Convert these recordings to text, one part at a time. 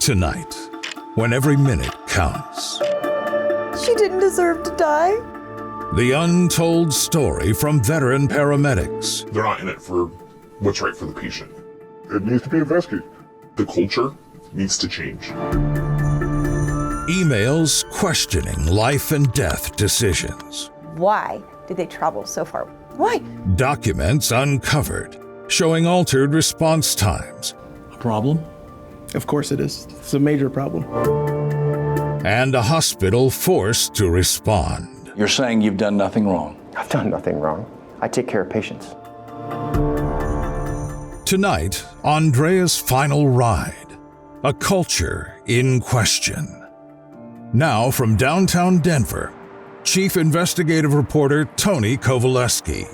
Tonight, when every minute counts. She didn't deserve to die. The untold story from veteran paramedics. They're not in it for what's right for the patient. It needs to be investigated. The culture needs to change. Emails questioning life and death decisions. Why did they travel so far? Why? Documents uncovered showing altered response times. A problem? Of course it is. It's a major problem. And a hospital forced to respond. You're saying you've done nothing wrong? I've done nothing wrong. I take care of patients. Tonight, Andrea's final ride. A culture in question. Now from downtown Denver, Chief Investigative Reporter Tony Kovaleski.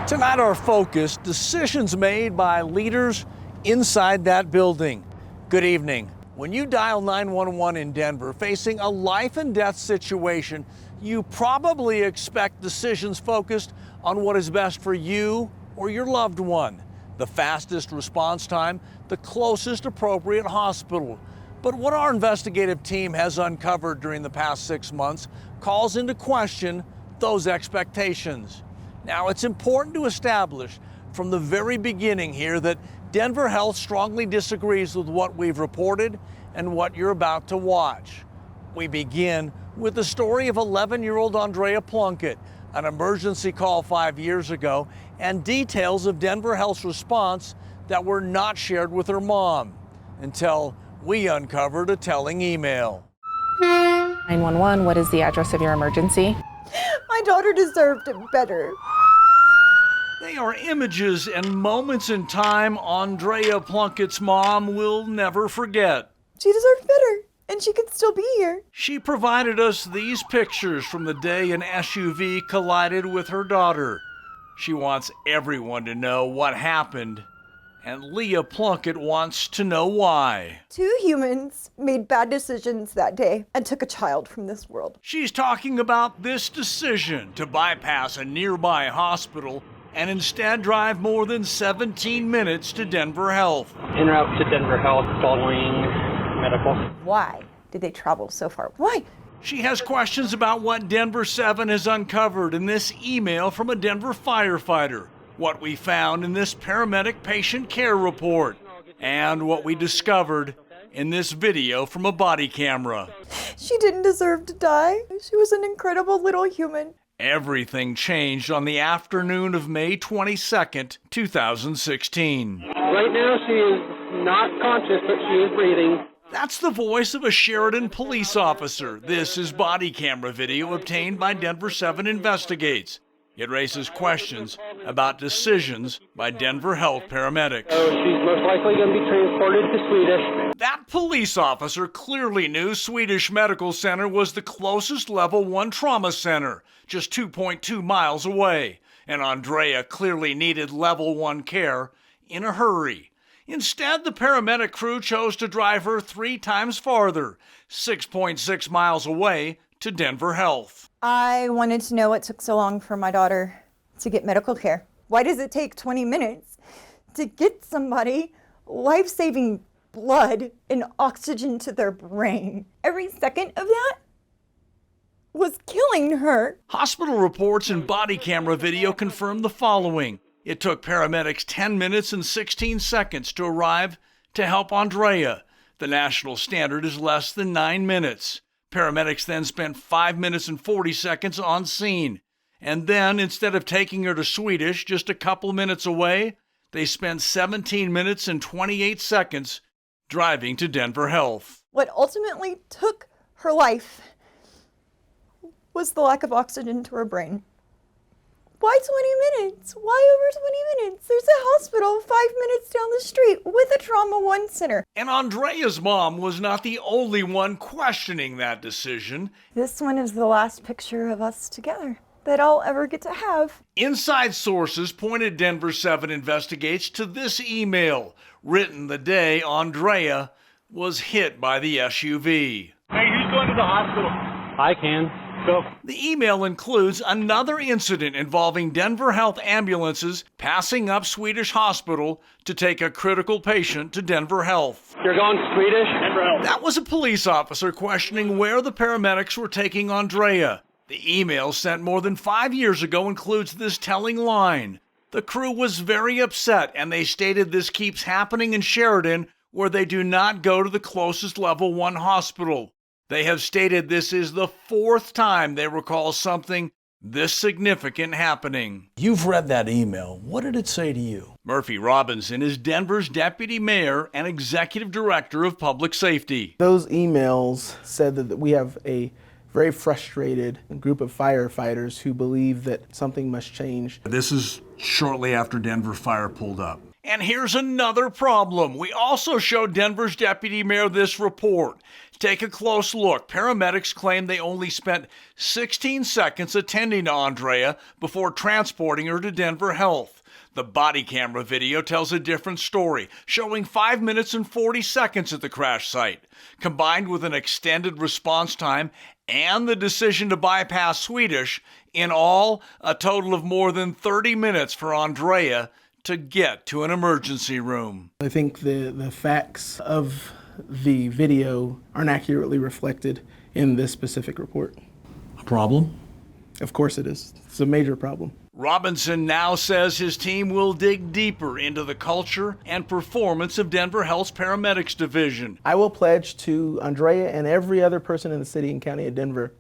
Tonight our focus, decisions made by leaders inside that building. Good evening. When you dial 911 in Denver facing a life and death situation, you probably expect decisions focused on what is best for you or your loved one. The fastest response time, the closest appropriate hospital. But what our investigative team has uncovered during the past 6 months calls into question those expectations. Now, it's important to establish from the very beginning here that Denver Health strongly disagrees with what we've reported and what you're about to watch. We begin with the story of 11-year-old Andrea Plunkett, an emergency call 5 years ago, and details of Denver Health's response that were not shared with her mom until we uncovered a telling email. 911, what is the address of your emergency? My daughter deserved it better. They are images and moments in time Andrea Plunkett's mom will never forget. She deserved better, and she could still be here. She provided us these pictures from the day an SUV collided with her daughter. She wants everyone to know what happened, and Leah Plunkett wants to know why. 2 humans made bad decisions that day and took a child from this world. She's talking about this decision to bypass a nearby hospital and instead drive more than 17 minutes to Denver Health. En route to Denver Health following medical. Why did they travel so far? Why? She has questions about what Denver7 has uncovered in this email from a Denver firefighter, what we found in this paramedic patient care report, and what we discovered in this video from a body camera. She didn't deserve to die. She was an incredible little human. Everything changed on the afternoon of May 22nd, 2016. Right now she is not conscious, but she is breathing. That's the voice of a Sheridan police officer. This is body camera video obtained by Denver7 Investigates. It raises questions about decisions by Denver Health Paramedics. So she's most likely going to be transported to Swedish. That police officer clearly knew Swedish Medical Center was the closest level 1 trauma center, just 2.2 miles away, and Andrea clearly needed level 1 care in a hurry. Instead, the paramedic crew chose to drive her 3 times farther, 6.6 miles away, to Denver Health. I wanted to know what took so long for my daughter to get medical care. Why does it take 20 minutes to get somebody life-saving blood and oxygen to their brain? Every second of that was killing her. Hospital reports and body camera video confirm the following. It took paramedics 10 minutes and 16 seconds to arrive to help Andrea. The national standard is less than 9 minutes. Paramedics then spent 5 minutes and 40 seconds on scene. And then, instead of taking her to Swedish, just a couple minutes away, they spent 17 minutes and 28 seconds driving to Denver Health. What ultimately took her life was the lack of oxygen to her brain. Why 20 minutes? Why over 20 minutes? There's a hospital 5 minutes down the street with a Trauma 1 center. And Andrea's mom was not the only one questioning that decision. This one is the last picture of us together that I'll ever get to have. Inside sources pointed Denver7 Investigates to this email, written the day Andrea was hit by the SUV. Hey, who's going to the hospital? I can. Go. The email includes another incident involving Denver Health ambulances passing up Swedish Hospital to take a critical patient to Denver Health. You're going Swedish? Denver Health. That was a police officer questioning where the paramedics were taking Andrea. The email sent more than 5 years ago includes this telling line. The crew was very upset, and they stated this keeps happening in Sheridan, where they do not go to the closest level 1 hospital. They have stated this is the 4th time they recall something this significant happening. You've read that email. What did it say to you? Murphy Robinson is Denver's deputy mayor and executive director of public safety. Those emails said that we have a very frustrated group of firefighters who believe that something must change. This is shortly after Denver Fire pulled up. And here's another problem. We also showed Denver's deputy mayor this report. Take a close look. Paramedics claim they only spent 16 seconds attending to Andrea before transporting her to Denver Health. The body camera video tells a different story, showing 5 minutes and 40 seconds at the crash site. Combined with an extended response time and the decision to bypass Swedish, in all, a total of more than 30 minutes for Andrea to get to an emergency room. I think the facts of the video aren't accurately reflected in this specific report. A problem? Of course it is. It's a major problem. Robinson now says his team will dig deeper into the culture and performance of Denver Health's Paramedics Division. I will pledge to Andrea and every other person in the city and county of Denver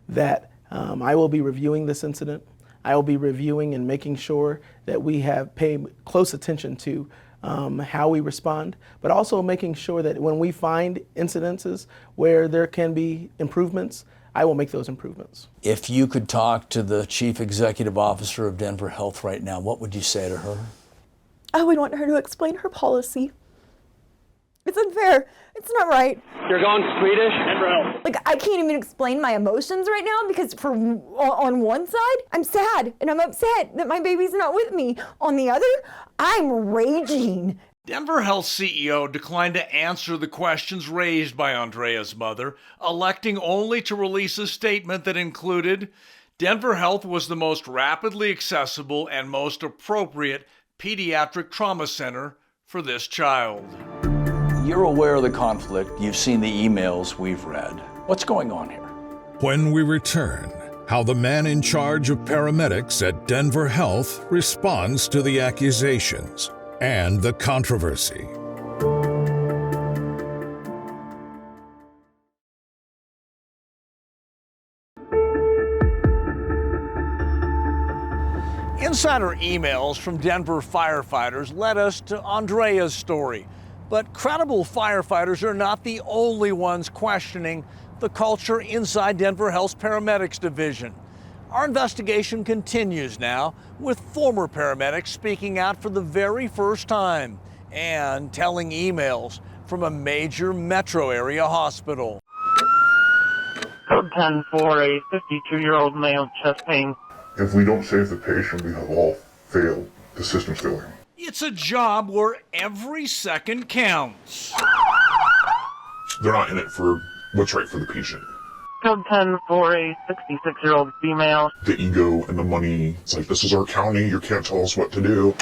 that I will be reviewing this incident. I will be reviewing and making sure that we have paid close attention to how we respond, but also making sure that when we find incidences where there can be improvements, I will make those improvements. If you could talk to the chief executive officer of Denver Health right now, what would you say to her? I would want her to explain her policy. It's unfair. It's not right. You're going Swedish? Denver Health. Like, I can't even explain my emotions right now because on one side, I'm sad and I'm upset that my baby's not with me. On the other, I'm raging. Denver Health CEO declined to answer the questions raised by Andrea's mother, electing only to release a statement that included, Denver Health was the most rapidly accessible and most appropriate pediatric trauma center for this child. You're aware of the conflict. You've seen the emails we've read. What's going on here? When we return, how the man in charge of paramedics at Denver Health responds to the accusations and the controversy. Insider emails from Denver firefighters led us to Andrea's story. But credible firefighters are not the only ones questioning the culture inside Denver Health's Paramedics Division. Our investigation continues now with former paramedics speaking out for the very first time and telling emails from a major metro area hospital. Code 10 for a 52-year-old male chest pain. If we don't save the patient, we have all failed. The system's failing. It's a job where every second counts. They're not in it for what's right for the patient. Code 10 for a 66-year-old female. The ego and the money, it's like, this is our county, you can't tell us what to do.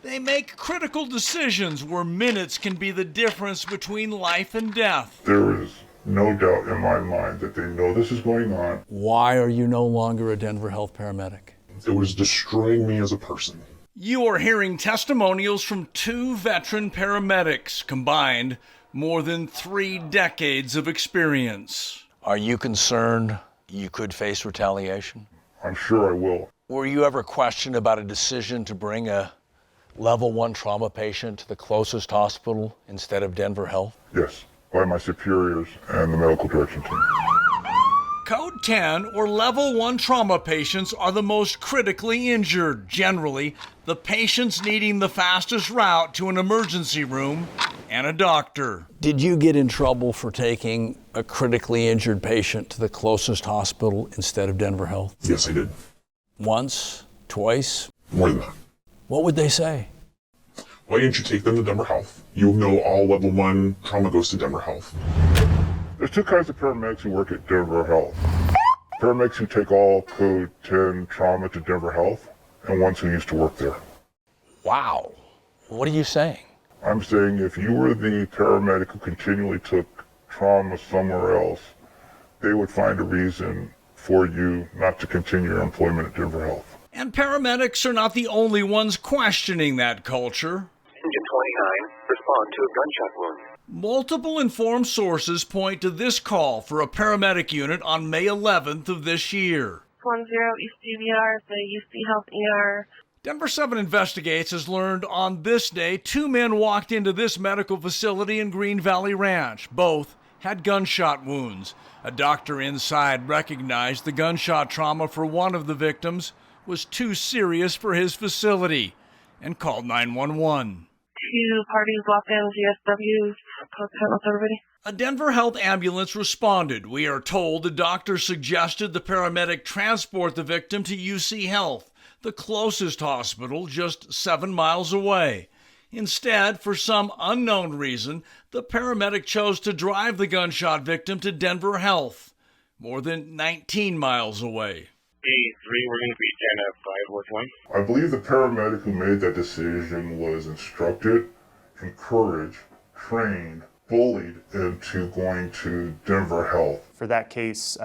They make critical decisions where minutes can be the difference between life and death. There is no doubt in my mind that they know this is going on. Why are you no longer a Denver Health paramedic? It was destroying me as a person. You are hearing testimonials from 2 veteran paramedics, combined more than 3 decades of experience. Are you concerned you could face retaliation? I'm sure I will. Were you ever questioned about a decision to bring a level 1 trauma patient to the closest hospital instead of Denver Health? Yes, by my superiors and the medical direction team. Code 10 or level 1 trauma patients are the most critically injured. Generally, the patients needing the fastest route to an emergency room and a doctor. Did you get in trouble for taking a critically injured patient to the closest hospital instead of Denver Health? Yes, I did. Once? Twice? More than that. What would they say? Why didn't you take them to Denver Health? You know all level 1 trauma goes to Denver Health. There's 2 kinds of paramedics who work at Denver Health. Paramedics who take all Code 10 trauma to Denver Health and ones who used to work there. Wow. What are you saying? I'm saying if you were the paramedic who continually took trauma somewhere else, they would find a reason for you not to continue your employment at Denver Health. And paramedics are not the only ones questioning that culture. Engine 29, respond to a gunshot wound. Multiple informed sources point to this call for a paramedic unit on May 11th of this year. 10 East DVR, the UC Health ER. Denver7 Investigates has learned on this day 2 men walked into this medical facility in Green Valley Ranch. Both had gunshot wounds. A doctor inside recognized the gunshot trauma for one of the victims was too serious for his facility and called 911. 2 parties walked in, GSWs, with everybody. A Denver Health ambulance responded. We are told the doctor suggested the paramedic transport the victim to UC Health, the closest hospital just 7 miles away. Instead, for some unknown reason, the paramedic chose to drive the gunshot victim to Denver Health, more than 19 miles away. A3, we're going to be 10 at 5 with 1. I believe the paramedic who made that decision was instructed, encouraged, trained, bullied into going to Denver Health. For that case,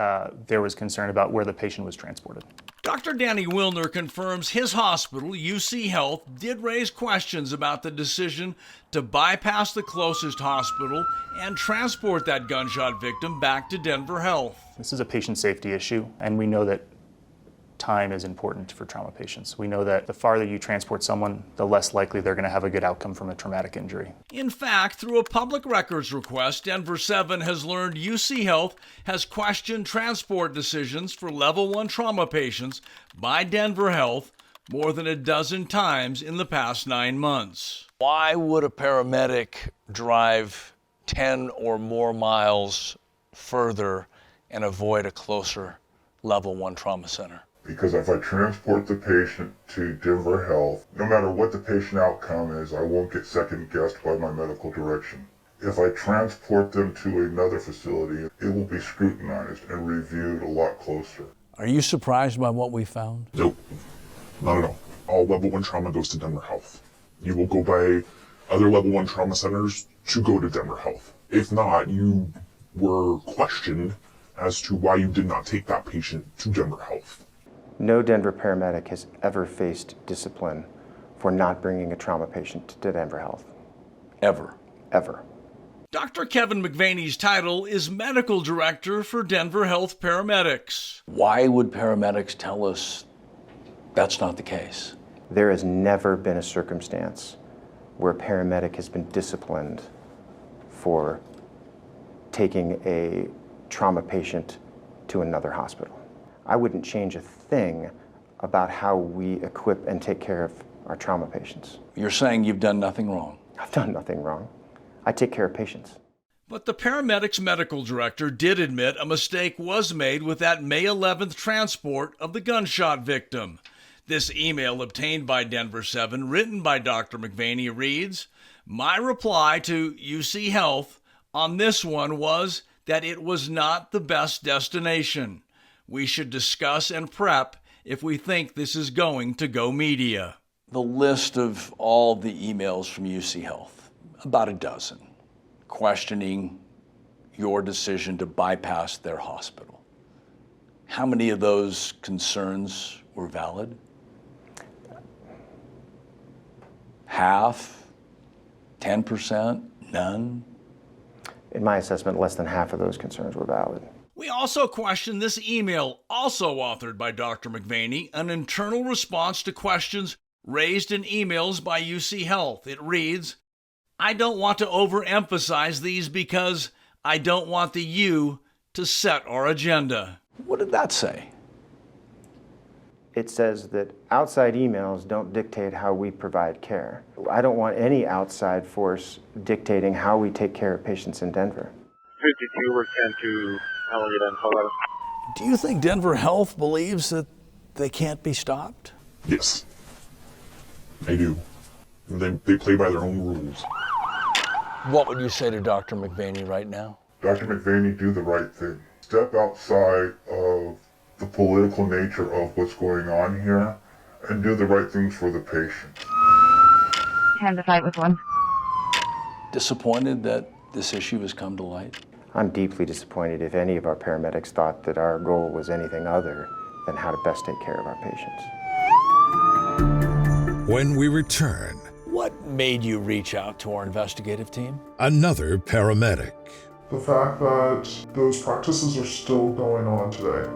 there was concern about where the patient was transported. Dr. Danny Wilner confirms his hospital, UC Health, did raise questions about the decision to bypass the closest hospital and transport that gunshot victim back to Denver Health. This is a patient safety issue, and we know that time is important for trauma patients. We know that the farther you transport someone, the less likely they're going to have a good outcome from a traumatic injury. In fact, through a public records request, Denver7 has learned UC Health has questioned transport decisions for level 1 trauma patients by Denver Health more than a dozen times in the past 9 months. Why would a paramedic drive 10 or more miles further and avoid a closer level 1 trauma center? Because if I transport the patient to Denver Health, no matter what the patient outcome is, I won't get second guessed by my medical direction. If I transport them to another facility, it will be scrutinized and reviewed a lot closer. Are you surprised by what we found? Nope, not at all. All level 1 trauma goes to Denver Health. You will go by other level 1 trauma centers to go to Denver Health. If not, you were questioned as to why you did not take that patient to Denver Health. No Denver paramedic has ever faced discipline for not bringing a trauma patient to Denver Health. Ever. Ever. Dr. Kevin McVaney's title is Medical Director for Denver Health Paramedics. Why would paramedics tell us that's not the case? There has never been a circumstance where a paramedic has been disciplined for taking a trauma patient to another hospital. I wouldn't change a thing about how we equip and take care of our trauma patients. You're saying you've done nothing wrong? I've done nothing wrong. I take care of patients. But the paramedics medical director did admit a mistake was made with that May 11th transport of the gunshot victim. This email obtained by Denver7, written by Dr. McVaney, reads, "My reply to UC Health on this one was that it was not the best destination. We should discuss and prep if we think this is going to go media." The list of all the emails from UC Health, about a dozen, questioning your decision to bypass their hospital. How many of those concerns were valid? Half? 10%? None? In my assessment, less than half of those concerns were valid. We also question this email, also authored by Dr. McVaney, an internal response to questions raised in emails by UC Health. It reads, "I don't want to overemphasize these because I don't want the U to set our agenda." What did that say? It says that outside emails don't dictate how we provide care. I don't want any outside force dictating how we take care of patients in Denver. 52 were sent to Alameda and Colorado. Do you think Denver Health believes that they can't be stopped? Yes, they do. They play by their own rules. What would you say to Dr. McVaney right now? Dr. McVaney, do the right thing. Step outside of the political nature of what's going on here and do the right things for the patient. Had to fight with one. Disappointed that this issue has come to light? I'm deeply disappointed if any of our paramedics thought that our goal was anything other than how to best take care of our patients. When we return, What made you reach out to our investigative team? another paramedic. The fact that those practices are still going on today.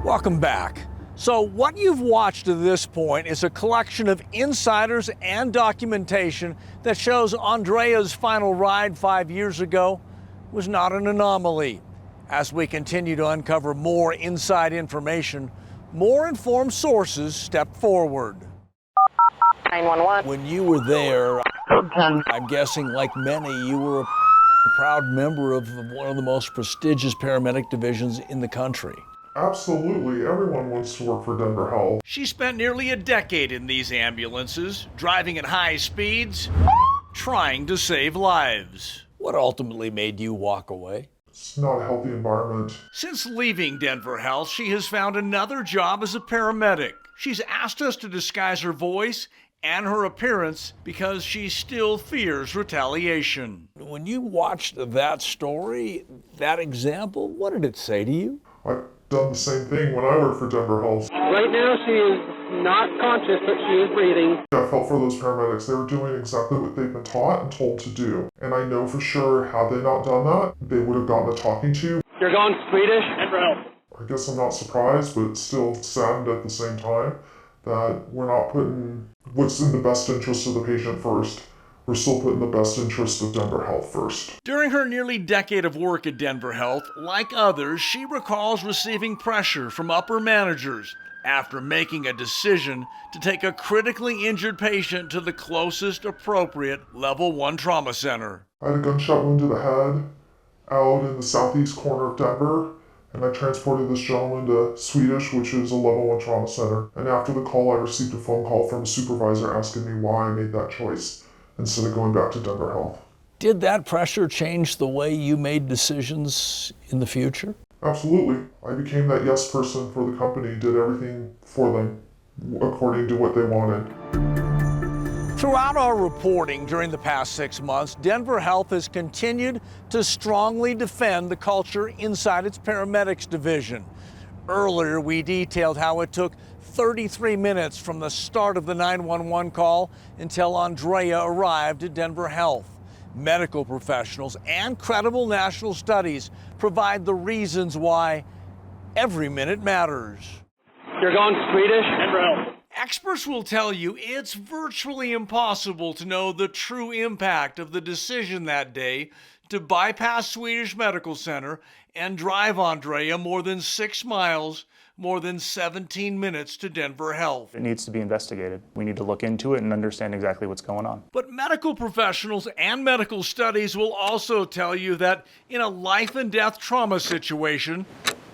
Welcome back. So what you've watched to this point is a collection of insiders and documentation that shows Andrea's final ride 5 years ago was not an anomaly. As we continue to uncover more inside information, more informed sources step forward. 911. When you were there, Code 10. I'm guessing like many, you were a proud member of one of the most prestigious paramedic divisions in the country. Absolutely, everyone wants to work for Denver Health. She spent nearly a decade in these ambulances, driving at high speeds, trying to save lives. What ultimately made you walk away? It's not a healthy environment. Since leaving Denver Health, she has found another job as a paramedic. She's asked us to disguise her voice and her appearance because she still fears retaliation. When you watched that story, that example, what did it say to you? I've done the same thing when I worked for Denver Health. Right now she is not conscious, but she is breathing. I felt for those paramedics. They were doing exactly what they've been taught and told to do. And I know for sure, had they not done that, they would have gotten a talking to. You're going Swedish? Denver Health. I guess I'm not surprised, but still saddened at the same time that we're not putting what's in the best interest of the patient first. We're still putting the best interest of Denver Health first. During her nearly decade of work at Denver Health, like others, she recalls receiving pressure from upper managers after making a decision to take a critically injured patient to the closest appropriate Level 1 trauma center. I had a gunshot wound to the head out in the southeast corner of Denver, and I transported this gentleman to Swedish, which is a Level 1 trauma center. And after the call, I received a phone call from a supervisor asking me why I made that choice instead of going back to Denver Health. Did that pressure change the way you made decisions in the future? Absolutely. I became that yes person for the company, did everything for them according to what they wanted. Throughout our reporting during the past 6 months, Denver Health has continued to strongly defend the culture inside its paramedics division. Earlier, we detailed how it took 33 minutes from the start of the 911 call until Andrea arrived at Denver Health. Medical professionals and credible national studies provide the reasons why every minute matters. You're going Swedish? Denver Health. Experts will tell you it's virtually impossible to know the true impact of the decision that day to bypass Swedish Medical Center and drive Andrea more than 6 miles, more than 17 minutes to Denver Health. It needs to be investigated. We need to look into it and understand exactly what's going on. But medical professionals and medical studies will also tell you that in a life and death trauma situation,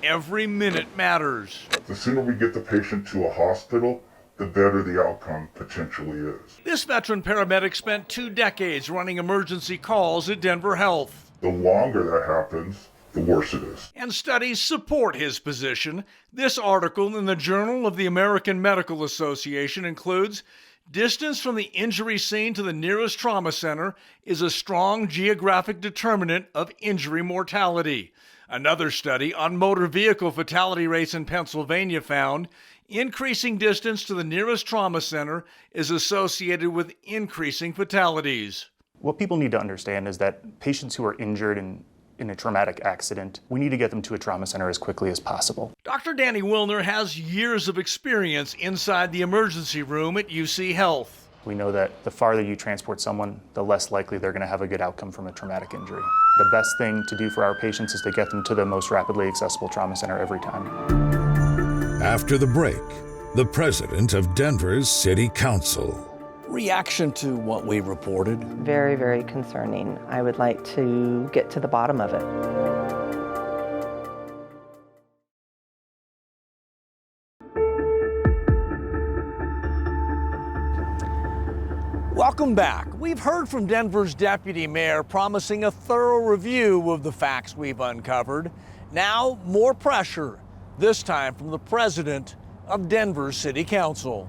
every minute matters. The sooner we get the patient to a hospital, the better the outcome potentially is. This veteran paramedic spent 2 decades running emergency calls at Denver Health. The longer that happens, the worse it is. And studies support his position. This article in the Journal of the American Medical Association includes, distance from the injury scene to the nearest trauma center is a strong geographic determinant of injury mortality. Another study on motor vehicle fatality rates in Pennsylvania found increasing distance to the nearest trauma center is associated with increasing fatalities. What people need to understand is that patients who are injured in a traumatic accident, we need to get them to a trauma center as quickly as possible. Dr. Danny Wilner has years of experience inside the emergency room at UC Health. We know that the farther you transport someone, the less likely they're going to have a good outcome from a traumatic injury. The best thing to do for our patients is to get them to the most rapidly accessible trauma center every time. After the break, the president of Denver's City Council. Reaction to what we reported? Very, very concerning. I would like to get to the bottom of it. Welcome back. We've heard from Denver's deputy mayor promising a thorough review of the facts we've uncovered. Now, more pressure, this time from the president of Denver City Council.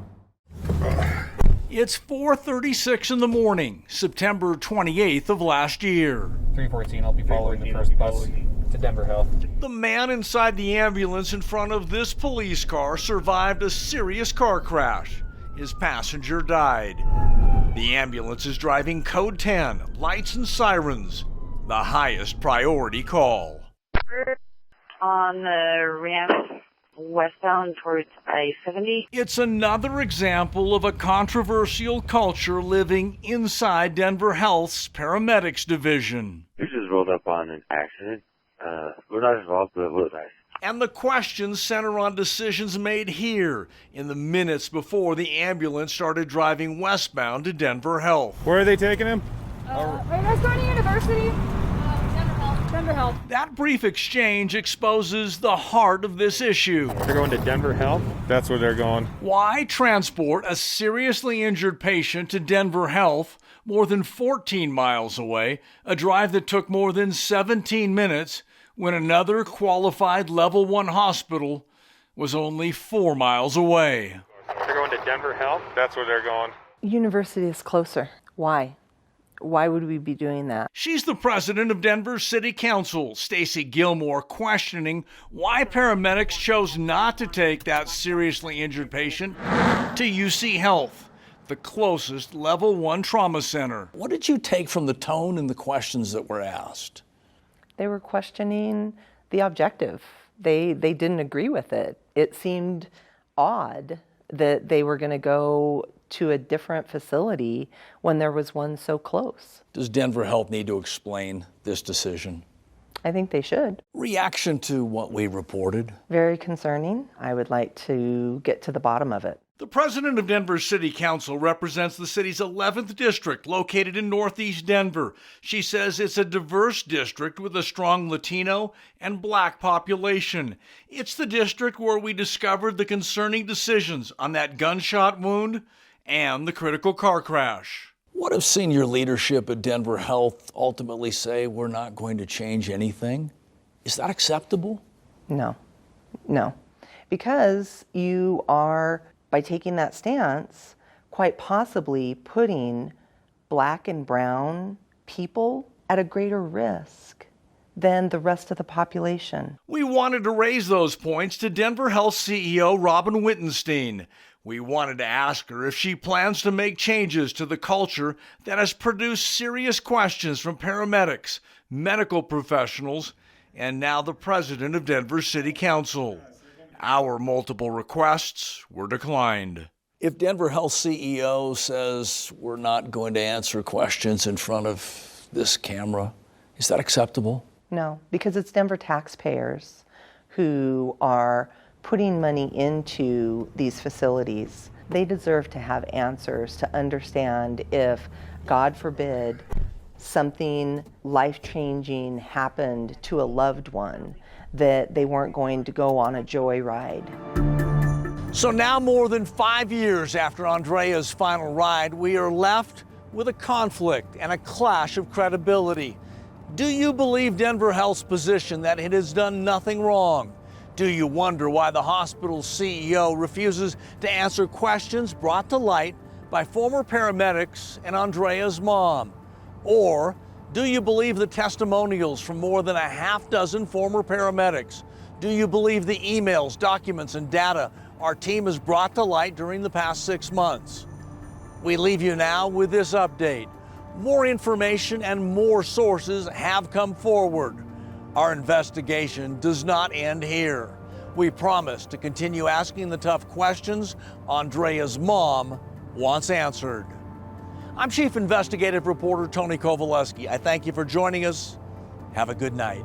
It's 4:36 in the morning, September 28th of last year. 314, I'll be following the first bus to Denver Health. The man inside the ambulance in front of this police car survived a serious car crash. His passenger died. The ambulance is driving code 10, lights and sirens, the highest priority call. On the ramp westbound towards I-70. It's another example of a controversial culture living inside Denver Health's Paramedics Division. We just rolled up on an accident. We're not involved, but we're nice. And the questions center on decisions made here in the minutes before the ambulance started driving westbound to Denver Health. Where are they taking him? Right next door to University. Denver Health. That brief exchange exposes the heart of this issue. They're going to Denver Health? That's where they're going. Why transport a seriously injured patient to Denver Health more than 14 miles away, a drive that took more than 17 minutes, when another qualified level 1 hospital was only 4 miles away? They're going to Denver Health? That's where they're going. University is closer. Why? Why would we be doing that? She's the president of Denver City Council, Stacy Gilmore, questioning why paramedics chose not to take that seriously injured patient to UC Health, the closest level 1 trauma center. What did you take from the tone and the questions that were asked? They were questioning the objective. They didn't agree with it. It seemed odd that they were going to go to a different facility when there was one so close. Does Denver Health need to explain this decision? I think they should. Reaction to what we reported? Very concerning. I would like to get to the bottom of it. The president of Denver City Council represents the city's 11th district located in northeast Denver. She says it's a diverse district with a strong Latino and Black population. It's the district where we discovered the concerning decisions on that gunshot wound and the critical car crash. What if senior leadership at Denver Health ultimately say we're not going to change anything? Is that acceptable? No. Because you are, by taking that stance, quite possibly putting Black and brown people at a greater risk than the rest of the population. We wanted to raise those points to Denver Health CEO Robin Wittenstein. We wanted to ask her if she plans to make changes to the culture that has produced serious questions from paramedics, medical professionals, and now the president of Denver City Council. Our multiple requests were declined. If Denver Health CEO says we're not going to answer questions in front of this camera, is that acceptable? No, because it's Denver taxpayers who are putting money into these facilities. They deserve to have answers to understand if, God forbid, something life-changing happened to a loved one, that they weren't going to go on a joyride. So now, more than 5 years after Andrea's final ride, we are left with a conflict and a clash of credibility. Do you believe Denver Health's position that it has done nothing wrong? Do you wonder why the hospital's CEO refuses to answer questions brought to light by former paramedics and Andrea's mom? Or do you believe the testimonials from more than a half dozen former paramedics? Do you believe the emails, documents, and data our team has brought to light during the past 6 months? We leave you now with this update. More information and more sources have come forward. Our investigation does not end here. We promise to continue asking the tough questions Andrea's mom wants answered. I'm Chief Investigative Reporter Tony Kowaleski. I thank you for joining us. Have a good night.